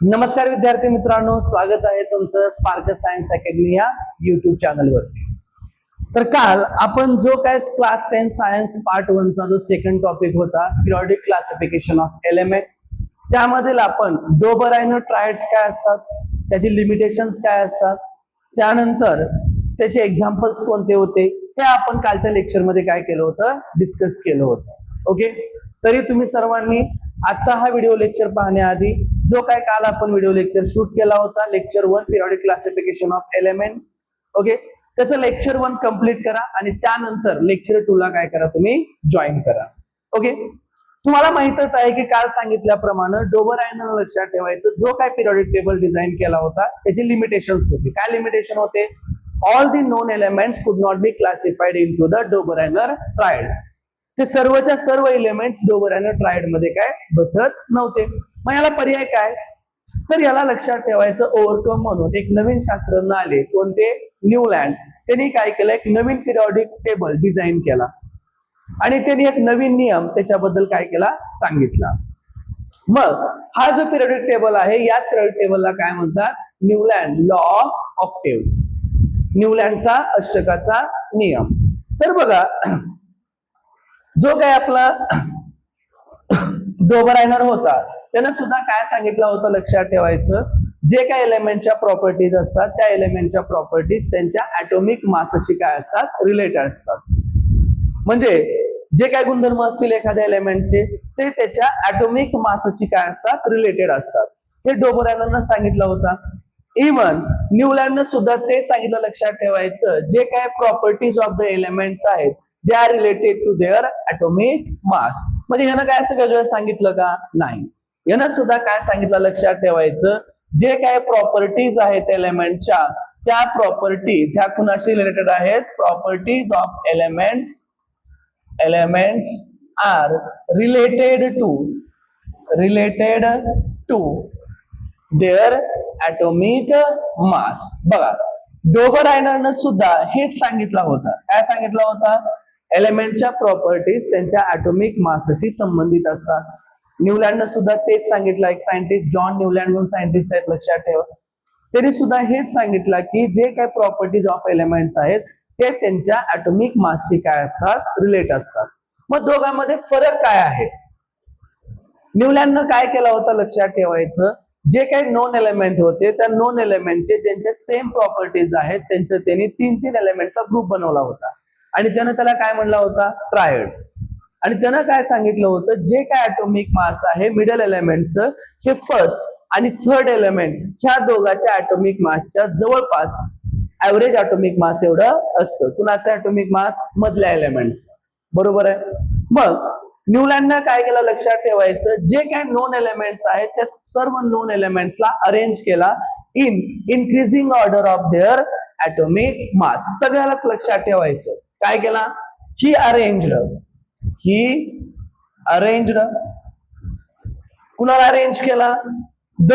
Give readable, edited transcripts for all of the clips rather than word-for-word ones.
नमस्कार विद्यार्थी मित्रांनो, स्वागत आहे तुमचं स्पार्क सायन्स अकॅडमी या युट्यूब चॅनलवरती। तर काल आपण जो काय क्लास 10 सायन्स पार्ट 1 चा जो सेकंड टॉपिक होता पिरियोडिक क्लासिफिकेशन ऑफ एलिमेंट, त्यामधील आपण डोबर आणि ट्रायड्स काय असतात, त्याची लिमिटेशन्स काय असतात, त्यानंतर त्याचे एक्झाम्पल्स कोणते होते हे आपण कालच्या लेक्चर मध्ये काय केलं होतं, डिस्कस केलं होतं। ओके, तरी तुम्ही सर्वांनी आजचा हा व्हिडिओ लेक्चर पाहण्याआधी जो काय काल आपण व्हिडिओ लेक्चर शूट केला होता, lecture 1 periodic classification of element, okay, त्याचं लेक्चर 1 कंप्लीट करा आणि त्यानंतर लेक्चर 2 ला काय करा, तुम्ही जॉईन करा। ओके, तुम्हाला माहितच आहे की काल सांगितल्याप्रमाणे डोबर आणि लक्षात ठेवायचं, जो काय पिरियोडिक टेबल डिझाइन केला होता त्याची लिमिटेशन्स होती। काय लिमिटेशन होते? All the known elements could not be classified into the Dobereiner triads. ते सर्वच्या सर्व एलिमेंट्स डोबरायनर ट्रायड मध्ये काय बसत नव्हते। मग याला पर्याय काय? तर याला लक्षात ठेवायचं, ओव्हरकम म्हणून एक नवीन शास्त्रज्ञ आले, कोणते? न्यूलँड। त्यांनी काय केलं, एक नवीन पिरियोडिक टेबल डिझाइन केला आणि त्यांनी एक नवीन नियम त्याच्याबद्दल काय केला, सांगितला। मग हा जो पिरियोडिक टेबल आहे, याच पिरियोडिक टेबलला काय म्हणतात? न्यूलँड लॉ ऑफ ऑक्टेव्हज, न्यूलँडचा अष्टकाचा नियम। तर बघा, जो काय आपला डोबरायनर होता त्यानं सुद्धा काय सांगितलं होतं, लक्षात ठेवायचं, जे काही एलिमेंटच्या प्रॉपर्टीज असतात त्या एलिमेंटच्या प्रॉपर्टीज त्यांच्या ॲटॉमिक मासशी काय असतात, रिलेटेड असतात। म्हणजे जे काही गुणधर्म असतील एखाद्या एलिमेंटचे ते त्याच्या ॲटॉमिक मासशी काय असतात, रिलेटेड असतात। हे डोबरायनरनं सांगितलं होतं। इव्हन न्यूलँडनं सुद्धा ते सांगितलं, लक्षात ठेवायचं, जे काही प्रॉपर्टीज ऑफ द एलिमेंट्स आहेत they are related to their atomic mass. म्हणजे ह्यानं काय असं वेगळं सांगितलं का? नाही, यानं सुद्धा काय सांगितलं, लक्षात ठेवायचं, जे काही प्रॉपर्टीज आहेत एलिमेंटच्या त्या प्रॉपर्टीज ह्या कुणाशी रिलेटेड आहेत? Properties of elements are related to their atomic mass. बघा, डोबरायनरनं सुद्धा हेच सांगितलं होतं। काय सांगितलं होतं? एलिमेंटच्या प्रॉपर्टीज त्यांच्या ॲटॉमिक मासशी संबंधित असतात। न्यूलँडनं सुद्धा तेच सांगितलं। एक सायंटिस्ट जॉन न्यूलँड म्हणून सायंटिस्ट आहेत, लक्षात ठेवा, त्यांनी सुद्धा हेच सांगितलं की जे काही प्रॉपर्टीज ऑफ एलिमेंट्स आहेत ते त्यांच्या ॲटॉमिक मासशी काय असतात, रिलेट असतात। मग दोघांमध्ये फरक काय आहे? न्यूलँडनं काय केलं होतं, लक्षात ठेवायचं, जे काही नॉन एलिमेंट होते त्या नॉन एलिमेंटचे ज्यांच्या सेम प्रॉपर्टीज आहेत त्यांचं त्यांनी 3 एलिमेंटचा ग्रुप बनवला होता आणि त्यानं त्याला काय म्हणला होता? ट्रायड। आणि त्यानं काय सांगितलं होतं, जे काय ॲटॉमिक मास आहे मिडल एलिमेंटचं, हे फर्स्ट आणि थर्ड एलिमेंट ह्या दोघांच्या ॲटॉमिक मासच्या जवळपास ऍव्हरेज ॲटॉमिक मास एवढं असतं। कुणाचं ॲटॉमिक मास? मधल्या एलिमेंटचं, बरोबर आहे। मग न्यूलँडनं काय केलं, लक्षात ठेवायचं, जे काही नॉन एलिमेंट्स आहेत त्या सर्व नॉन एलिमेंट्सला अरेंज केला in increasing order of their atomic mass. सगळ्यालाच लक्षात ठेवायचं, काय केला? ही अरेंज्ड कुणाला अरेंज केला? द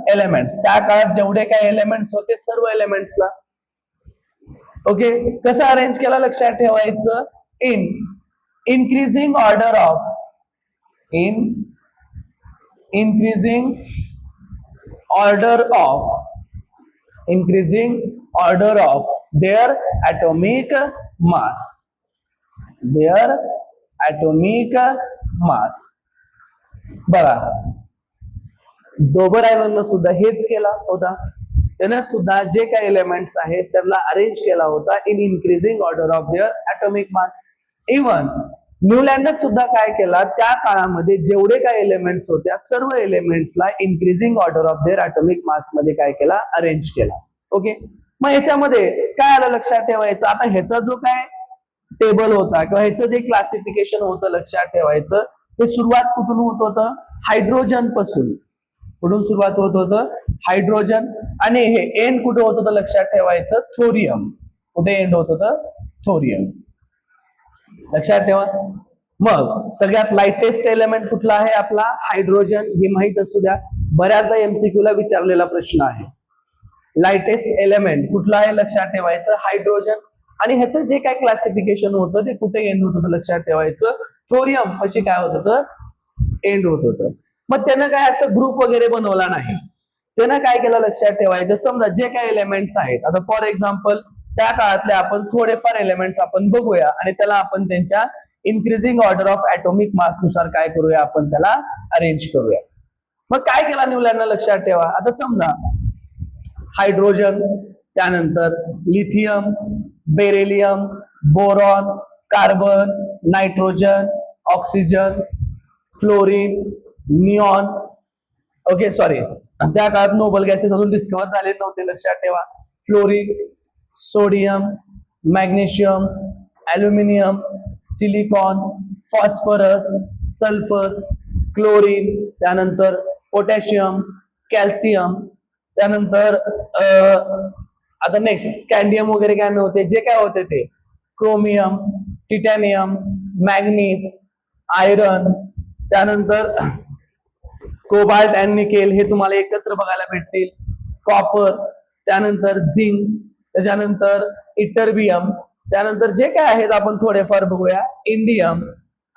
एलिमेंट्स त्या काळात जेवढे काही एलिमेंट्स होते सर्व एलिमेंट्सला। ओके, कसं अरेंज केला, लक्षात ठेवायचं, in increasing order of their atomic mass. बघा, डोबरायनरनं सुद्धा हेच केला होता। त्यानं सुद्धा जे काही एलिमेंट्स आहेत त्याला अरेंज केला होता in increasing order of their atomic mass. Even न्यूलँडनं सुद्धा काय केला, त्या काळामध्ये जेवढे काही एलिमेंट्स होत्या सर्व एलिमेंट्सला increasing order of their atomic mass मध्ये काय केला, अरेंज केला। ओके, मग ह्याच्यामध्ये काय आलं, लक्षात ठेवायचं, आता ह्याचा जो काय टेबल होता किंवा ह्याचं जे क्लासिफिकेशन होतं, लक्षात ठेवायचं, ते सुरुवात कुठून होत होतं? हायड्रोजन पासून। कुठून सुरुवात होत होतं? हायड्रोजन। आणि हे एंड कुठे होत होतं, लक्षात ठेवायचं, थोरियम। कुठे एंड होत होतं? थोरियम, लक्षात ठेवा। मग सगळ्यात लाइटेस्ट एलिमेंट कुठला आहे? आपला हायड्रोजन। हे माहित असू द्या, बऱ्याचदा एमसीक्यू ला विचारलेला प्रश्न आहे। लाइटेस्ट एलिमेंट कुठला आहे, लक्षात ठेवायचं, हायड्रोजन। आणि ह्याचं जे काय क्लासिफिकेशन होतं ते कुठे एंड होत होतं, लक्षात ठेवायचं, थोरियम अशी काय होत होतं, एंड होत होतं। मग त्यानं काय असं ग्रुप वगैरे बनवला नाही. त्यानं काय केलं लक्षात ठेवायचं, समजा जे काही एलिमेंट्स आहेत, आता फॉर एक्झाम्पल त्या काळातले आपण थोडेफार एलिमेंट्स आपण बघूया आणि त्याला आपण त्यांच्या increasing order of atomic mass नुसार काय करूया, आपण त्याला अरेंज करूया. मग काय केला मुलांना लक्षात ठेवा. आता समजा हायड्रोजन, त्यानंतर lithium, beryllium, boron, carbon, nitrogen, oxygen, fluorine, neon, okay sorry त्या काळात नोबल गॅसेस अजून डिस्कवर झाले नव्हते, लक्षात ठेवा. Fluorine, sodium, magnesium, aluminium, silicon, phosphorus, sulphur, chlorine, त्यानंतर पोटॅशियम, कॅल्शियम, त्यानंतर आता नेक्स्ट स्कॅन्डियम वगैरे काय नव्हते, जे काय होते ते क्रोमियम, टिटॅनियम, मॅग्नीज, आयरन, त्यानंतर कोबाल्ट अँड निकेल हे तुम्हाला एकत्र बघायला भेटतील. कॉपर, त्यानंतर झिंक, त्याच्यानंतर इटरबियम, त्यानंतर जे काय आहेत आपण थोडेफार बघूया, इंडियम,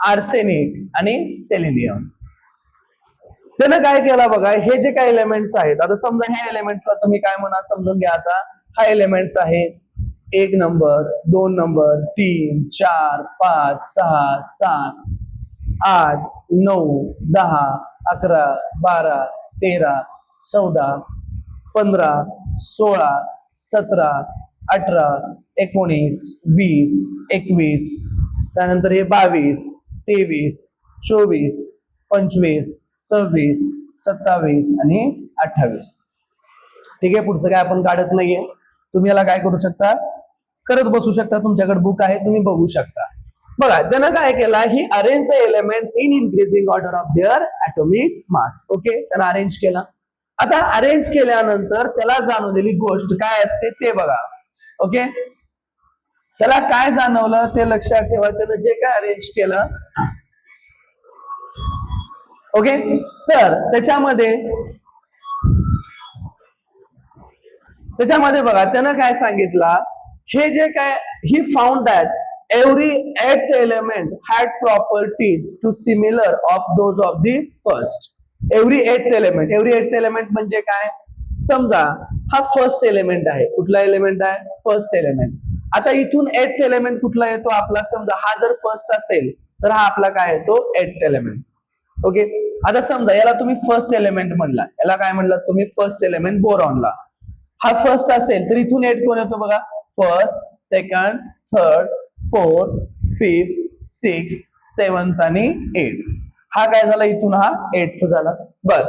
आर्सेनिक आणि सेलेनियम. त्यानं काय केलं बघा, हे जे काही एलिमेंट्स आहेत, आता समजा ह्या एलिमेंट्सला तुम्ही काय म्हणा समजून घ्या. आता हा एलिमेंट्स आहे 1 नंबर, 2 नंबर, 3, 4, 5, 6, 7, 8, 9, 10, 11, 12, 13, 14, 15, 16, 17, 18, 19, 20, 21, त्यानंतर हे 22, 23, 24, 25, 26, 27 आणि 28. ठीक आहे, पुढचं काय आपण काढत नाहीये. तुम्ही याला काय करू शकता, करत बसू शकता. तुमच्याकडे बुक आहे, तुम्ही बघू शकता. बघा त्यानं काय केला, he arrange the elements in increasing order of their atomic mass. Okay, त्यानं अरेंज केला. आता अरेंज केल्यानंतर त्याला जाणवलेली गोष्ट काय असते ते बघा. ओके, त्याला काय जाणवलं ते लक्षात ठेवा. त्यानं जे काय अरेंज केलं, ओके, तर त्याच्यामध्ये बघा त्यानं काय सांगितलं, हे जे काय ही found that every eighth element had properties to similar of those of the first. every eighth element म्हणजे काय, समजा हा फर्स्ट एलिमेंट आहे. कुठला एलिमेंट आहे, फर्स्ट एलिमेंट. आता इथून एथ एलिमेंट कुठला येतो आपला, समजा हा जर फर्स्ट असेल तर हा आपला काय येतो, एथ एलिमेंट. ओके, आता समजा याला तुम्ही फर्स्ट एलिमेंट म्हणला, याला काय म्हणला तुम्ही, फर्स्ट एलिमेंट बोरॉनला. हा फर्स्ट असेल तर इथून एथ कोण येतो बघा, first, second, third, fourth, fifth, sixth, seventh आणि एथ. हा काय झाला, इथून हा एथ झाला. बर,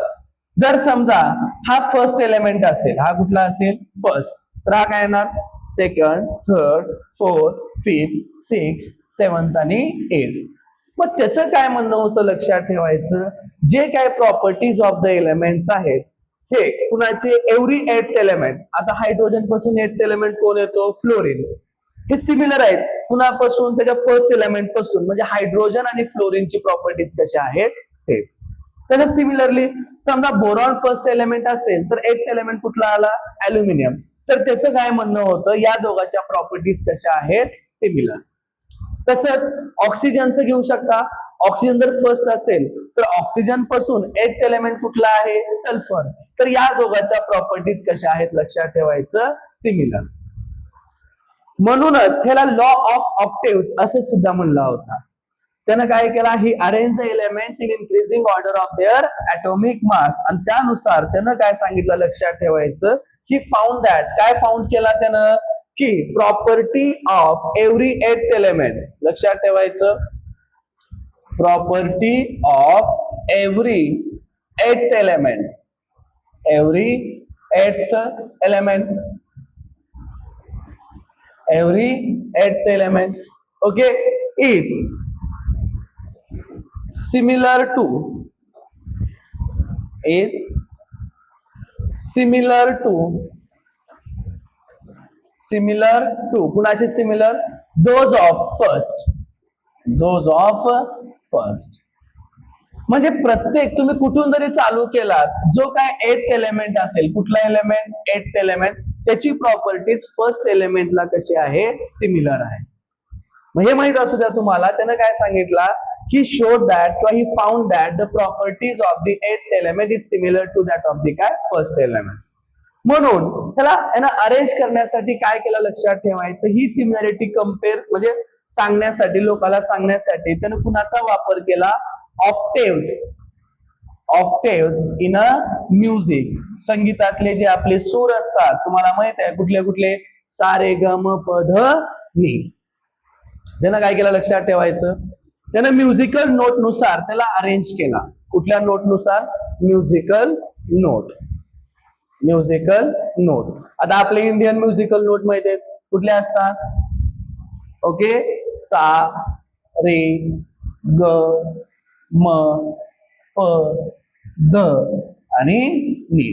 जर समजा हा फर्स्ट एलिमेंट असेल, हा कुठला असेल, फर्स्ट, तर हा काय येणार, second, third, fourth, fifth, sixth, seventh आणि एथ. मग त्याचं काय म्हणणं होतं लक्षात ठेवायचं, जे काय प्रॉपर्टीज ऑफ द एलिमेंट्स आहेत हे कुणाचे, एव्हरी एथ एलिमेंट. आता हायड्रोजन पासून एथ एलिमेंट कोण येतो, फ्लोरीन. हे सिमिलर आहेत कुणापासून, त्याच्या फर्स्ट एलिमेंट पासून. म्हणजे हायड्रोजन आणि फ्लोरीनची प्रॉपर्टीज कशा आहेत, सेम. त्याच्या सिमिलरली समजा बोरॉन फर्स्ट एलिमेंट असेल तर एथ एलिमेंट कुठला आला, ॲल्युमिनियम. तर त्याचं काय म्हणणं होतं, या दोघांच्या प्रॉपर्टीज कशा आहेत, सिमिलर. तसंच ऑक्सिजनचं घेऊ शकता. ऑक्सिजन जर फर्स्ट असेल तर ऑक्सिजन पासून एथ एलिमेंट कुठला आहे, सल्फर. तर या दोघांच्या प्रॉपर्टीज कशा आहेत लक्षात ठेवायचं, सिमिलर. म्हणूनच ह्याला लॉ ऑफ ऑक्टेव्स असं सुद्धा म्हणला होता. त्यानं काय केला, he arrange the elements in increasing order of their atomic mass. आणि त्यानुसार त्यानं काय सांगितलं लक्षात ठेवायचं, ही फाउंड दॅट, काय फाउंड केला त्यानं, की property of every eighth element. लक्षात ठेवायचं, property of every eighth element, every eighth element, every eighth element, okay, is similar to कुणाशी सिमिलर, those of first. म्हणजे प्रत्येक तुम्ही कुठून जरी चालू केलात, जो काय एथ एलिमेंट असेल, कुठला एलिमेंट, एथ एलिमेंट, त्याची प्रॉपर्टीज फर्स्ट एलिमेंटला कशी आहे, सिमिलर आहे. मग हे माहित असू द्या तुम्हाला. त्यानं काय सांगितलं, he showed that किंवा he found that the properties of the eighth element is similar to that of the काय first element. म्हणून त्याला अरेंज करण्यासाठी काय केलं लक्षात ठेवायचं, ही सिमिलॅरिटी कम्पेअर म्हणजे सांगण्यासाठी, लोकांना सांगण्यासाठी त्याने कुणाचा वापर केला, ऑक्टेव्स इन अ म्युझिक. संगीतातले जे आपले सूर असतात तुम्हाला माहित आहे कुठले कुठले, सा रे ग म प ध नी. त्यानं काय केलं लक्षात ठेवायचं, त्यानं म्युझिकल नोट नुसार त्याला अरेंज केला. कुठल्या नोट नुसार, म्युझिकल नोट. आता आपले इंडियन म्युझिकल नोट माहिती आहेत कुठले असतात, ओके, सा रे ग म प ध आणि नी.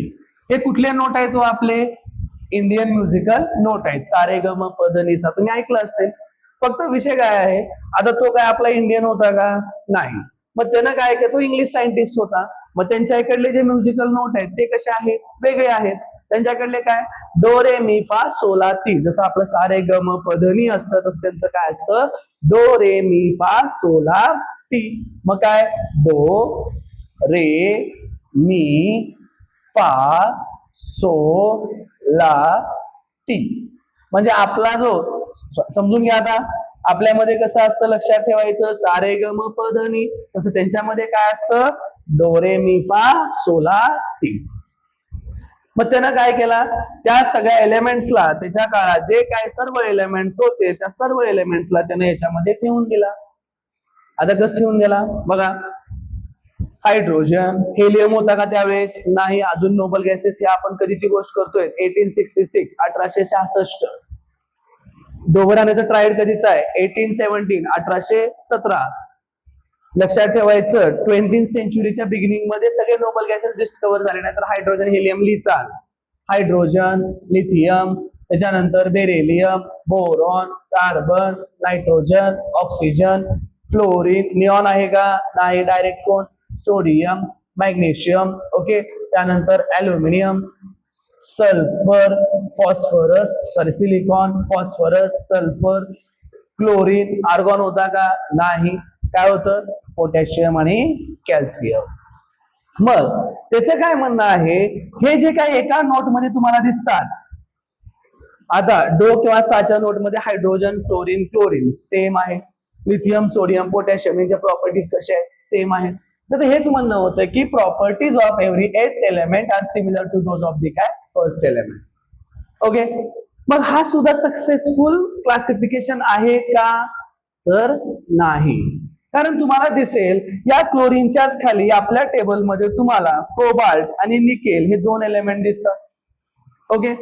हे कुठले नोट आहेत, तो आपले इंडियन म्युझिकल नोट आहेत, सा रे ग म प ध नी सा. तुम्ही ऐकलं असेल. फक्त विषय काय आहे, आता तो काय आपला इंडियन होता का, नाही. मग त्यानं काय केलं, तो इंग्लिश सायंटिस्ट होता. मग त्यांच्या इकडले जे म्युझिकल नोट आहेत ते कसे आहेत, वेगळे आहेत. त्यांच्याकडले काय, डो रे मी फा सोला ती. जसं आपलं सा रे ग म प ध नी असतं तसं त्यांचं काय असतं, डो रे मी फा सोला ती. मग काय, डो रे मी फा सो ला ती. म्हणजे आपला जो, समजून घ्या आता, आपल्यामध्ये कसं असतं लक्षात ठेवायचं, सा रे ग म प ध नी, तसं त्यांच्यामध्ये काय असतं, डो रे मी फा सोला ती. मग त्यानं काय केला, त्या सगळ्या एलिमेंट्सला त्याच्या काळात जे काय सर्व एलिमेंट्स होते त्या सर्व एलिमेंट्सला त्याने याच्यामध्ये ठेवून दिला. आता कसं ठेवून दिला बघा, हायड्रोजन, हेलियम होता का त्यावेळेस, नाही. अजून नोबल गॅसेस हे आपण कधीची गोष्ट करतोय, 1866 1866. डोबर आणण्याचं ट्रायल कधीच आहे, 1817 1817. लक्षात ठेवायचं 20th सेंचुरीच्या बिगिनिंग मध्ये सगळे नोबल गॅसेस डिस्कवर झाले. नाहीतर हायड्रोजन, हेलियम लिहिचाल, हायड्रोजन, लिथियम, त्याच्यानंतर beryllium, boron, carbon, nitrogen, oxygen, fluorine, neon आहे का, नाही. डायरेक्ट कोण, सोडियम, मॅग्नेशियम, ओके. त्यानंतर aluminium, sulphur, phosphorus, silicon, phosphorus, sulphur, chlorine, argon होता का, नाही. काय होतं, पोटॅशियम आणि कॅल्शियम. मग त्याचं काय म्हणणं आहे, हे जे काही एका नोटमध्ये तुम्हाला दिसतात, आता डो किंवा साच्या नोटमध्ये हायड्रोजन, फ्लोरीन, क्लोरीन सेम आहे, लिथियम, सोडियम, पोटॅशियम यांच्या प्रॉपर्टीज कशा आहेत, सेम आहेत. तर हेच म्हणणं होतं की properties of every 8th element are similar to those of the काय फर्स्ट एलिमेंट. ओके. मग हा सुद्धा सक्सेसफुल क्लासिफिकेशन आहे का, तर नाही. कारण तुम्हाला दिसेल या क्लोरीनच्याच खाली आपल्या टेबलमध्ये तुम्हाला कोबाल्ट आणि निकेल हे 2 एलिमेंट दिसतात. ओके.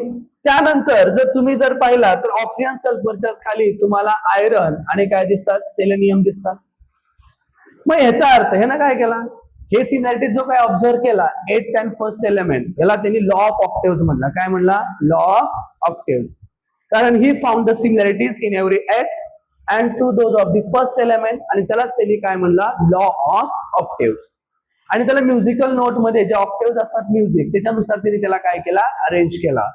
त्यानंतर तुम्ही जर पाहिला तर ऑक्सिजन, सल्फरच्याच खाली तुम्हाला आयरन आणि काय दिसतात, सेलेनियम दिसतात. मग याचा अर्थ हे ना काय केला, हे सिमिलॅरिटी जो काय ऑब्झर्व केला 8th and first एलिमेंट, याला त्यांनी लॉ ऑफ ऑक्टेव्स म्हणला. काय म्हणला, लॉ ऑफ ऑक्टेव्स. कारण he found the similarities in every 8th and to those of the first element, आणि त्यालाच त्यांनी काय म्हणला, लॉ ऑफ ऑक्टेव्स. आणि त्याला म्युझिकल नोट मध्ये जे ऑक्टेव्स असतात म्युझिक, त्याच्यानुसार त्यांनी त्याला काय केला, अरेंज केला.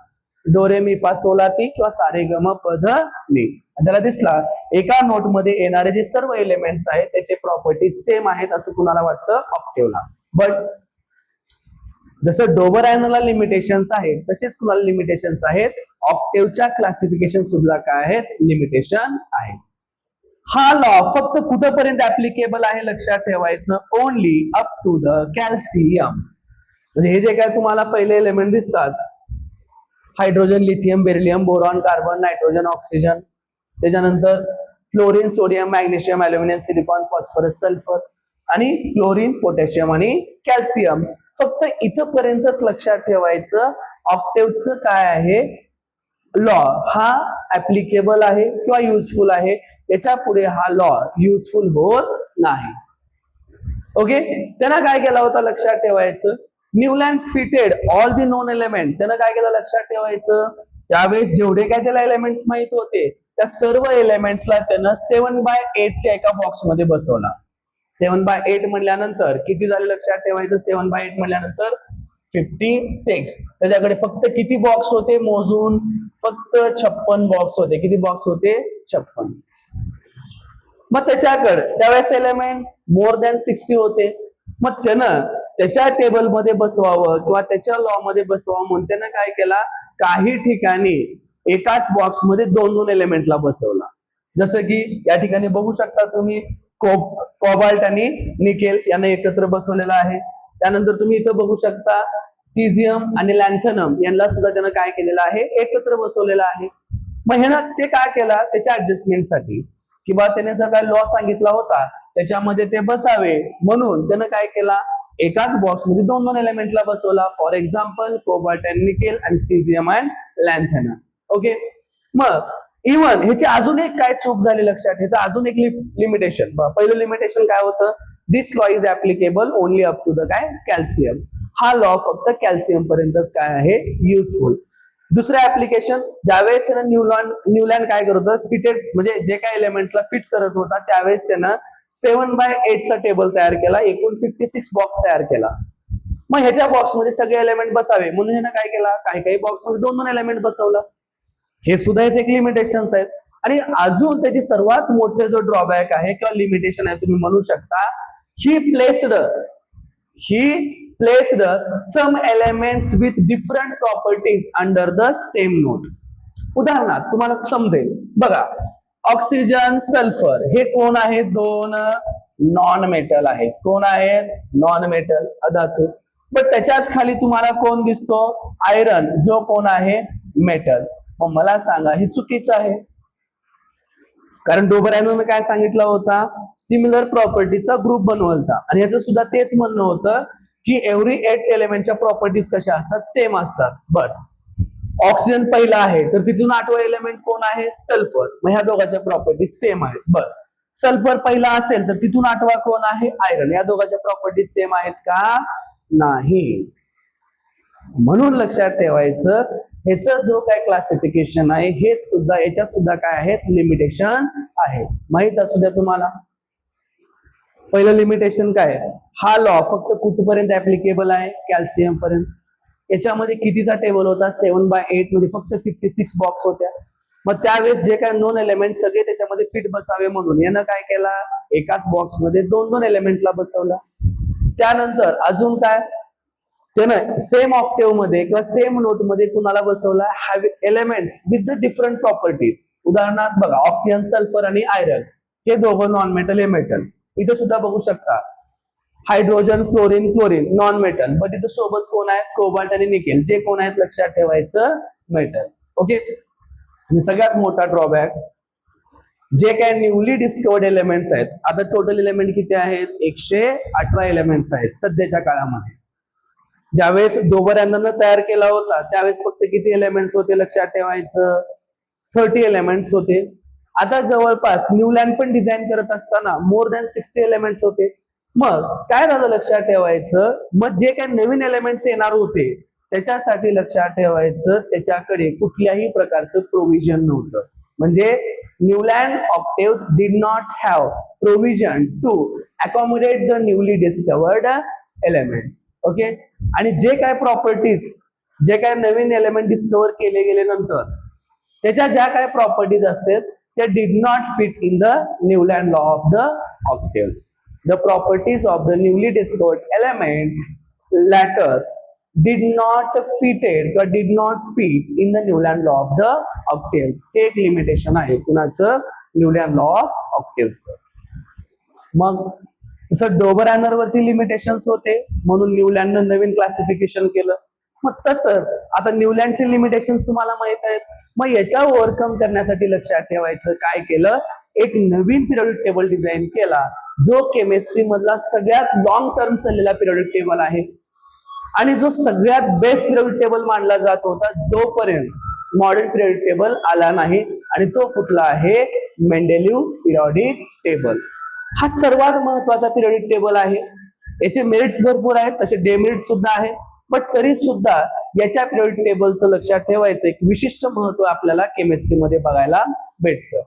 डो रे मी फा सोला ती किंवा सा रे ग म प ध नी. त्याला दिसला एका नोट मध्ये येणारे जे सर्व एलिमेंट्स आहेत त्याचे प्रॉपर्टीज सेम आहेत असं कुणाला वाटतं, ऑक्टेव्हला. बट जसं डोबर आयनला लिमिटेशन्स आहेत तसेच कुणाला लिमिटेशन्स आहेत, ऑक्टेव्हच्या क्लासिफिकेशन सुद्धा काय आहेत, लिमिटेशन आहे. हा लॉ फक्त कुठपर्यंत ऍप्लिकेबल आहे लक्षात ठेवायचं, only up to the calcium. म्हणजे हे जे काय तुम्हाला पहिले एलिमेंट दिसतात, hydrogen, lithium, beryllium, boron, carbon, nitrogen, oxygen, त्याच्यानंतर fluorine, sodium, magnesium, aluminium, silicon, phosphorus, sulphur आणि क्लोरीन, पोटॅशियम आणि कॅल्शियम. फक्त इथपर्यंतच लक्षात ठेवायचं, ऑक्टेव्हचं काय आहे, लॉ हा ऍप्लिकेबल आहे किंवा युजफुल आहे, याच्या पुढे हा लॉ युजफुल होत नाही. ओके. त्यांना काय केला होता लक्षात ठेवायचं, Newland fitted all the known element. त्यानं काय केलं लक्षात ठेवायचं, त्यावेळेस जेवढे काय त्याला एलिमेंट्स माहित होते त्या सर्व एलिमेंट्सला त्यानं 7/8 च्या एका बॉक्स मध्ये बसवला. 7/8 म्हणल्यानंतर किती झाले लक्षात ठेवायचं, 7/8 म्हणल्यानंतर 56. त्याच्याकडे फक्त किती बॉक्स होते मोजून, फक्त 56 बॉक्स होते. किती बॉक्स होते, 56. मग त्याच्याकडे त्यावेळेस एलिमेंट मोर दॅन 60 होते. मग त्यानं त्याच्या टेबलमध्ये बसवावं किंवा त्याच्या लॉ मध्ये बसवावं म्हणून त्यानं काय केला, काही ठिकाणी एकाच बॉक्समध्ये दोन दोन एलिमेंटला बसवला. जसं की या ठिकाणी बघू शकता तुम्ही कोबाल्ट आणि निकेल यांना एकत्र बसवलेला आहे. त्यानंतर तुम्ही इथं बघू शकता सीझियम आणि लॅन्थनम यांना सुद्धा त्यानं काय केलेलं आहे, एकत्र बसवलेलं आहे. मग ह्यानं ते काय केला, त्याच्या ऍडजस्टमेंटसाठी किंवा त्याने जर काय लॉ सांगितला होता त्याच्यामध्ये ते बसावे म्हणून त्यानं काय केला, एकाच बॉक्समध्ये दोन दोन एलिमेंटला बसवला. For example cobalt and nickel आणि सीझियम अँड लॅन्थनम. ओके. मग इव्हन ह्याची अजून एक काय चूक झाली लक्षात, ह्याचं अजून एक लिमिटेशन. पहिलं लिमिटेशन काय होतं, this law is applicable only up to the काय कॅल्शियम. हा लॉ फक्त कॅल्शियम पर्यंतच काय आहे युजफुल. दुसरं ऍप्लिकेशन, ज्यावेळेस न्यूलँड काय करत होतं, फिटेड म्हणजे जे काही एलिमेंट्सला फिट करत होता त्यावेळेस त्यानं 7/8 चा टेबल तयार केला, एकूण 56 बॉक्स तयार केला. मग ह्याच्या बॉक्समध्ये सगळे एलिमेंट बसावे म्हणून ह्यानं काय केला, काही काही बॉक्समध्ये दोन दोन एलिमेंट बसवला. हे सुद्धा याचे एक लिमिटेशन्स आहेत. आणि अजून त्याची सर्वात मोठे जो ड्रॉबॅक आहे किंवा लिमिटेशन आहे तुम्ही म्हणू शकता, he placed some elements with different properties under the same node. उदाहरणार्थ तुम्हाला समजेल बघा, ऑक्सिजन सल्फर हे कोण आहेत, दोन नॉन मेटल आहेत. कोण आहेत, नॉन मेटल अधातू. पण त्याच्याच खाली तुम्हाला कोण दिसतो, आयरन, जो कोण आहे मेटल. मग मला सांगा हे चुकीचं आहे, कारण डोबरॅनोने काय सांगितलं होता, सिमिलर प्रॉपर्टीचा ग्रुप बनवलता आणि याचं सुद्धा तेच म्हणणं होतं की एव्हरी 8 एलिमेंटच्या प्रॉपर्टीज कशा असतात, सेम असतात. बट ऑक्सिजन पहिला आहे तर तिथून 8वं एलिमेंट कोण आहे, सल्फर. मग ह्या दोघांच्या प्रॉपर्टीज सेम आहेत. बरं, सल्फर पहिला असेल तर तिथून 8वा कोण आहे, आयरन. या दोघांच्या प्रॉपर्टीज सेम आहेत का, नाही. म्हणून लक्षात ठेवायचं, ह्याचं जो काय क्लासिफिकेशन आहे हे सुद्धा याच्यात सुद्धा काय आहेत, लिमिटेशन्स आहेत. माहित असू द्या तुम्हाला. पहिलं लिमिटेशन काय, हा लॉ फक्त कुठपर्यंत ऍप्लिकेबल आहे, कॅल्शियम पर्यंत. याच्यामध्ये कितीचा टेबल होता, 7/8 मध्ये फक्त 56 बॉक्स होत्या. मग त्यावेळेस जे काय नॉन एलिमेंट सगळे त्याच्यामध्ये फिट बसावे म्हणून यानं काय केला, एकाच बॉक्समध्ये दोन दोन एलिमेंटला बसवला. त्यानंतर अजून काय, त्यानं सेम ऑक्टेव्ह मध्ये किंवा सेम नोट मध्ये कुणाला बसवला, elements with the different properties. उदाहरणार्थ बघा, ऑक्सिजन सल्फर आणि आयरन हे दोघं नॉन मेटल, हे मेटल. इथं सुद्धा बघू शकता hydrogen fluorine chlorine non metal, but इथं सोबत कोण आहे, कोबाल्ट आणि निकेल, जे कोण आहेत लक्षात ठेवायचं, मेटल. ओके. आणि सगळ्यात मोठा ड्रॉबॅक, जे काय न्यूली डिस्कवर्ड एलिमेंट्स आहेत, आता टोटल एलिमेंट किती आहेत, 118 एलिमेंट्स आहेत सध्याच्या काळामध्ये. ज्यावेळेस डोबरॅनोने तयार केला होता त्यावेळेस फक्त किती एलिमेंट्स होते लक्षात ठेवायचं, 30 एलिमेंट्स होते. आता जवळपास न्यूलँड पण डिझाईन करत असताना मोर दॅन 60 एलिमेंट्स होते. मग काय झालं लक्षात ठेवायचं, मग जे काही नवीन एलिमेंट्स येणार होते त्याच्यासाठी लक्षात ठेवायचं, त्याच्याकडे कुठल्याही प्रकारचं प्रोव्हिजन नव्हतं. म्हणजे Newland octaves did not have provision to accommodate the newly discovered element. Okay. आणि जे काय प्रॉपर्टीज, जे काय नवीन एलिमेंट डिस्कवर केले गेले नंतर त्याच्या ज्या काय प्रॉपर्टीज असतात त्या did not fit in the Newland law of the octaves. The properties of the newly discovered element later did not fitted किंवा did not fit in the Newland law of the octaves. हे एक limitation आहे कुणाचं, न्यूलँड law of ऑक्टेव्हचं. मग तसं डोबरॅनर वरती limitations होते म्हणून न्यूलँडनं नवीन क्लासिफिकेशन केलं. मग तसंच आता न्यूलँडचे लिमिटेशन्स तुम्हाला माहित आहेत. मग याच्या ओव्हरकम करण्यासाठी लक्षात ठेवायचं काय केलं, एक नवीन पिरियोडिक टेबल डिझाईन केला जो केमिस्ट्री मधला सगळ्यात लॉंग टर्म चाललेला पिरियोडिक टेबल आहे आणि जो सगळ्यात बेस्ट पिरियोडिक टेबल मानला जात होता जोपर्यंत मॉडर्न पिरियोडिक टेबल आला नाही. आणि तो कुठला आहे, मेंडेलिव्ह पिरियोडिक टेबल. हा सर्वात महत्वाचा पिरियोडिक टेबल आहे. याचे मेरिट्स भरपूर आहेत, तसे डेमेरिट्स सुद्धा आहे. बट तरी सुद्धा याच्या पिरियोडिक टेबलचं लक्षात ठेवायचं एक विशिष्ट महत्व आपल्याला केमिस्ट्रीमध्ये बघायला भेटतं.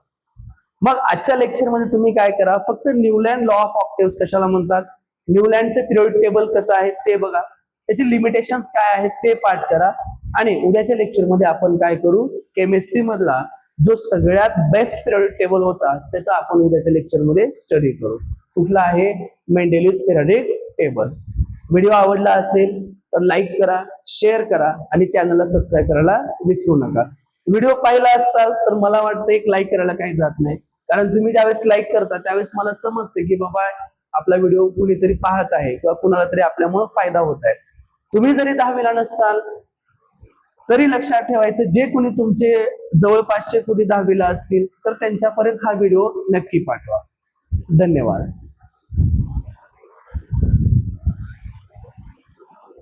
मग आजच्या लेक्चरमध्ये तुम्ही काय करा, फक्त न्यूलँड लॉ ऑफ ऑक्टेव्स कशाला म्हणतात, न्यूलँडचे पिरियोडिक टेबल कसं आहे ते बघा, त्याचे लिमिटेशन्स काय आहेत ते पाठ करा. आणि उद्याच्या लेक्चरमध्ये आपण काय करू, केमिस्ट्री मधला जो सगळ्यात बेस्ट पिरियोडिक टेबल होता त्याचा आपण उद्याच्या लेक्चरमध्ये स्टडी करू. कुठला आहे? मेंडेलिव्ह पिरियोडिक टेबल. व्हिडिओ आवडला असेल तर लाईक करा, शेअर करा आणि चॅनलला सबस्क्राईब करायला विसरू नका. व्हिडिओ पाहिला असाल तर मला वाटतं एक लाईक करायला काही जात नाही, कारण तुम्ही ज्यावेळेस लाईक करता त्यावेळेस मला समजते की बाबा आपला व्हिडिओ कुणीतरी पाहत आहे किंवा कुणाला तरी आपल्यामुळे फायदा होत आहे. तुम्ही जरी 10वीला नसाल तरी लक्षात ठेवायचं, जे कोणी तुमचे जवळपासचे कोणी 10वीला असतील तर त्यांच्यापर्यंत हा व्हिडिओ नक्की पाठवा. धन्यवाद.